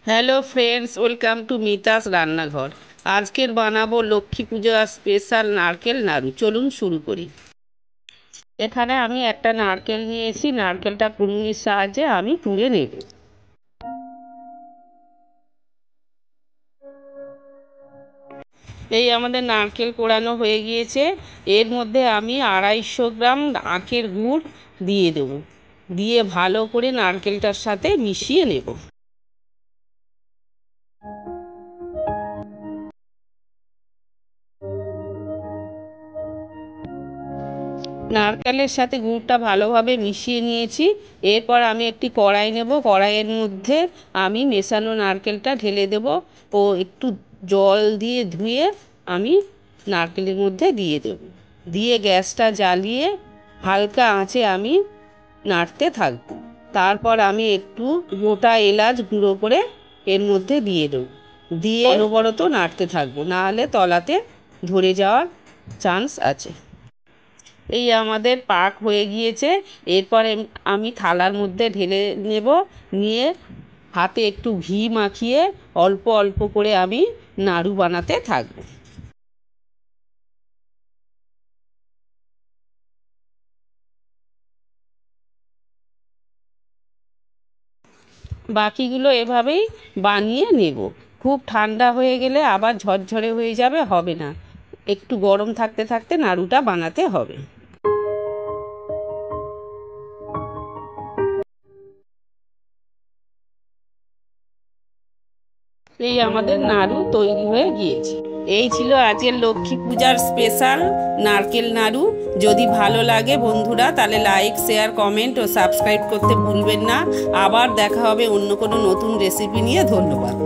Hello friends, welcome to Mita's রান্নাঘর। আজকের বানাবো লক্ষ্মী পুজো স্পেশাল নারকেল নাড়ু। চলুন শুরু করি। এখানে আমি একটা নারকেল নিয়েছি, নারকেলটা কুড়ুনির সাহায্যে আমি তুলে নেব। এই আমাদের নারকেল কোড়ানো হয়ে গিয়েছে। এর মধ্যে আমি 250 গ্রাম আখের গুড় দিয়ে দেবো, দিয়ে ভালো করে নারকেলটার সাথে মিশিয়ে নেব। নারকেলের সাথে গুড়টা ভালোভাবে মিশিয়ে নিয়েছি। এরপর আমি একটি কড়াই নেব, কড়াইয়ের মধ্যে আমি মেশানো নারকেলটা ঢেলে দেব ও একটু জল দিয়ে ধুয়ে আমি নারকেলের মধ্যে দিয়ে দেব। দিয়ে গ্যাসটা জ্বালিয়ে হালকা আঁচে আমি নাড়তে থাকব। তারপর আমি একটু গোটা এলাচ গুঁড়ো করে এর মধ্যে দিয়ে দেব, দিয়ে অনবরত নাড়তে থাকবো, নাহলে তলাতে ধরে যাওয়ার চান্স আছে। এই আমাদের পাক হয়ে গিয়েছে। এরপরে আমি থালার মধ্যে ঢেলে নেব, নিয়ে হাতে একটু ঘি মাখিয়ে অল্প অল্প করে আমি নাড়ু বানাতে থাকব। বাকিগুলো এভাবেই বানিয়ে নেব। খুব ঠান্ডা হয়ে গেলে আবার ঝরঝরে হয়ে যাবে, হবে না। একটু গরম থাকতে থাকতে নাড়ুটা বানাতে হবে। এই আমাদের নাড়ু তৈরি হয়ে গিয়েছে। এই ছিল আজকের লক্ষ্মী পূজার স্পেশাল নারকেল নাড়ু। যদি ভালো লাগে বন্ধুরা, তাহলে লাইক, শেয়ার, কমেন্ট ও সাবস্ক্রাইব করতে ভুলবেন না। আবার দেখা হবে অন্য কোনো নতুন রেসিপি নিয়ে। ধন্যবাদ।